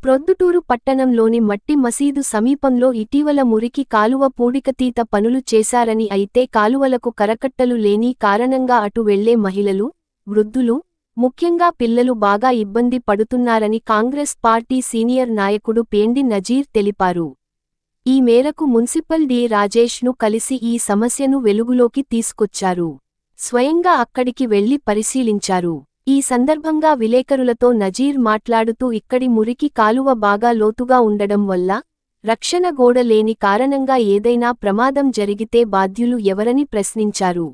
ప్రొద్దుటూరు పట్టణంలోని మట్టి మసీదు సమీపంలో ఇటీవల మురికి కాలువ పూడికతీత పనులు చేశారని అయితే కాలువలకు కరకట్టలు లేని కారణంగా అటు వెళ్లే మహిళలు, వృద్ధులు, ముఖ్యంగా పిల్లలు బాగా ఇబ్బంది పడుతున్నారని కాంగ్రెస్ పార్టీ సీనియర్ నాయకుడు పేండి నజీర్ తెలిపారు. ఈ మేరకు మున్సిపల్ డి రాజేష్ను కలిసి ఈ సమస్యను వెలుగులోకి తీసుకొచ్చారు. స్వయంగా అక్కడికి వెళ్లి పరిశీలించారు. ఈ సందర్భంగా విలేకరులతో నజీర్ మాట్లాడుతూ ఇక్కడి మురికి కాలువ బాగా లోతుగా ఉండడం వల్ల, రక్షణ గోడ లేని కారణంగా ఏదైనా ప్రమాదం జరిగితే బాధ్యులు ఎవరని ప్రశ్నించారు.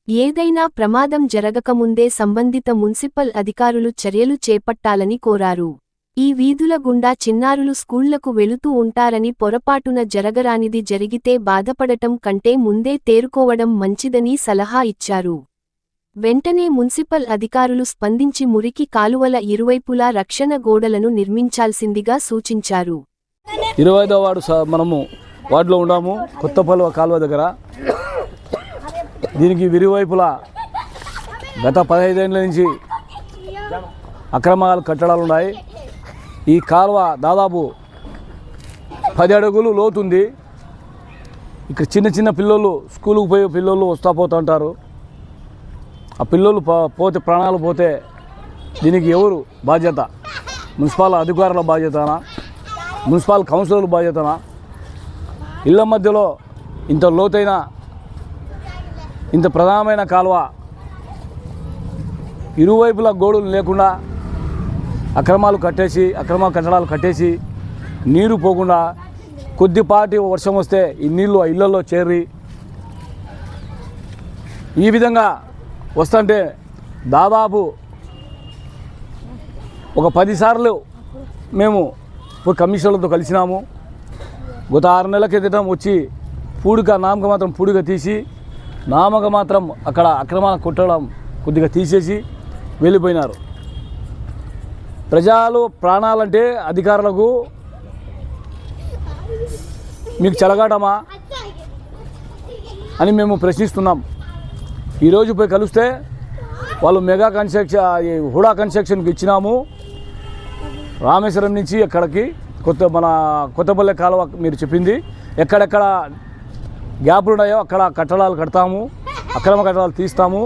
ఏదైనా ప్రమాదం జరగకముందే సంబంధిత మున్సిపల్ అధికారులు చర్యలు చేపట్టాలని కోరారు. ఈ వీధుల గుండా చిన్నారులు స్కూళ్లకు వెళుతూ ఉంటారని పొరపాటున జరగరానిది జరిగితే బాధపడటం కంటే ముందే తేరుకోవడం మంచిదని సలహా ఇచ్చారు. వెంటనే మున్సిపల్ అధికారులు స్పందించి మురికి కాలువల ఇరువైపులా రక్షణ గోడలను నిర్మించాల్సిందిగా సూచించారు. 25వ వార్డు మనము వార్డులో ఉన్నాము. కొత్తపల్లి కాలువ దగ్గర దీనికి ఇరువైపులా గత 15 ఏళ్ల నుంచి అక్రమాలు కట్టడాలు ఉన్నాయి. ఈ కాలువ దాదాపు 10 అడుగులు లోతుంది. ఇక్కడ చిన్న చిన్న పిల్లలు స్కూలుకు పోయే పిల్లలు వస్తూ పోతుంటారు. ఆ పిల్లలు పోతే ప్రాణాలు పోతే దీనికి ఎవరు బాధ్యత? మున్సిపల్ అధికారుల బాధ్యతనా? మున్సిపల్ కౌన్సిలర్ల బాధ్యతనా? ఇళ్ల మధ్యలో ఇంత లోతైన ఇంత ప్రధానమైన కాలువ ఇరువైపులా గోడలు లేకుండా అక్రమ కట్టడాలు కట్టేసి నీరు పోకుండా కొద్దిపాటి వర్షం వస్తే ఈ నీళ్లు ఆ ఇళ్లలో చేరి ఈ విధంగా వస్తుంటే దాదాపు ఒక 10 సార్లు మేము కమిషనర్లతో కలిసినాము. గత 6 నెలల క్రితం వచ్చి నామక మాత్రం పూడిక తీసి నామక మాత్రం అక్కడ అక్రమాలు కొట్టడం కొద్దిగా తీసేసి వెళ్ళిపోయినారు. ప్రజలు ప్రాణాలంటే అధికారులకు మీకు చెలగాటమా అని మేము ప్రశ్నిస్తున్నాం. ఈరోజు పోయి కలిస్తే వాళ్ళు మెగా హుడా కన్స్ట్రక్షన్కి ఇచ్చినాము. రామేశ్వరం నుంచి అక్కడికి కొత్తపల్లె కాలువ మీరు చెప్పింది ఎక్కడెక్కడ గ్యాపులు ఉన్నాయో అక్కడ కట్టడాలు కడతాము, అక్రమ కట్టడాలు తీస్తాము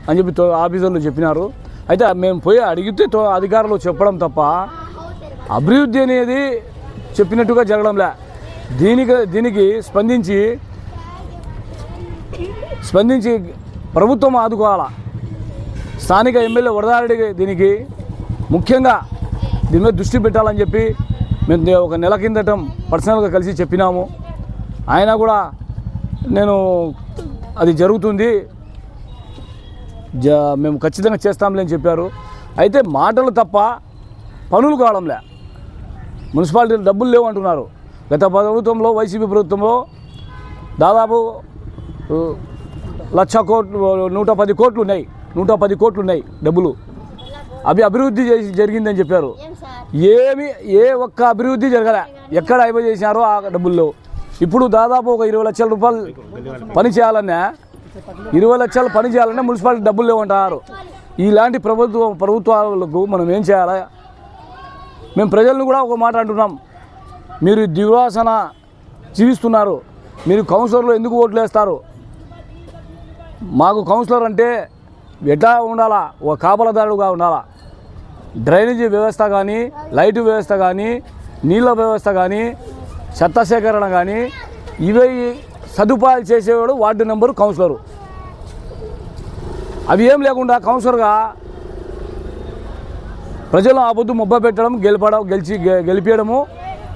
అని చెప్పి ఆఫీసర్లు చెప్పినారు. అయితే మేము పోయి అడిగితే అధికారులు చెప్పడం తప్ప అభివృద్ధి అనేది చెప్పినట్టుగా జరగడంలే. దీనికి స్పందించి ప్రభుత్వం ఆదుకోవాలా. స్థానిక ఎమ్మెల్యే వరదారెడ్డి దీనికి ముఖ్యంగా దీని మీద దృష్టి పెట్టాలని చెప్పి మేము ఒక నెల కిందటం పర్సనల్గా కలిసి చెప్పినాము. ఆయన కూడా నేను అది జరుగుతుంది మేము ఖచ్చితంగా చేస్తాంలే అని చెప్పారు. అయితే మాటలు తప్ప పనులు కావడంలే. మున్సిపాలిటీలు డబ్బులు లేవు అంటున్నారు. గత ప్రభుత్వంలో వైసీపీ ప్రభుత్వంలో దాదాపు 1,00,000 కోట్లు 110 కోట్లు ఉన్నాయి. 110 కోట్లు ఉన్నాయి డబ్బులు. అవి అభివృద్ధి జరిగిందని చెప్పారు. ఏ ఒక్క అభివృద్ధి జరగలే. ఎక్కడ అయిపో చేసినారో ఆ డబ్బుల్లో. ఇప్పుడు దాదాపు ఒక 20 లక్షల రూపాయలు పని చేయాలన్నా 20 లక్షలు పని చేయాలన్నా మున్సిపాలిటీ డబ్బులు లేవంటున్నారు. ఇలాంటి ప్రభుత్వాలకు మనం ఏం చేయాలా? మేము ప్రజలను కూడా ఒక మాట అంటున్నాం. మీరు దివాసన జీవిస్తున్నారు. మీరు కౌన్సిలర్లు ఎందుకు ఓట్లు వేస్తారు? మాకు కౌన్సిలర్ అంటే ఎట్లా ఉండాలా? ఒక కాపలదారుడుగా ఉండాలా. డ్రైనేజీ వ్యవస్థ కానీ, లైటు వ్యవస్థ కానీ, నీళ్ళ వ్యవస్థ కానీ, చెత్త సేకరణ కానీ ఇవి సదుపాయాలు చేసేవాడు వార్డు నెంబరు కౌన్సిలరు. అవి ఏం లేకుండా కౌన్సిలర్గా ప్రజలను ఆపొద్దు మొబ్బ పెట్టడం, గెలిపించడము,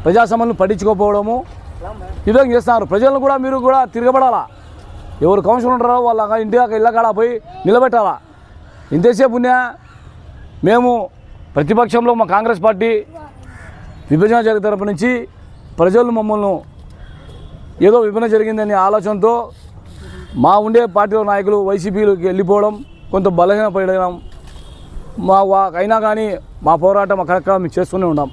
ప్రజా సమస్యలను పట్టించుకోకపోవడము ఇదే చేస్తున్నారు. ప్రజలను కూడా మీరు కూడా తిరగబడాలా. ఎవరు కౌన్సిలర్ ఉంటారో వాళ్ళ ఇళ్ళ కాడ పోయి నిలబెట్టాలా. ఇంతసేపు మేము ప్రతిపక్షంలో మా కాంగ్రెస్ పార్టీ విభజన జరిగిన తరపు నుంచి ప్రజలు మమ్మల్ని ఏదో విభజన జరిగిందనే ఆలోచనతో మా ఉండే పార్టీలో నాయకులు వైసీపీలోకి వెళ్ళిపోవడం, కొంత బలహీనపడడం అయినా కానీ మా పోరాటం అక్కడక్కడ మేము చేస్తూనే ఉన్నాం.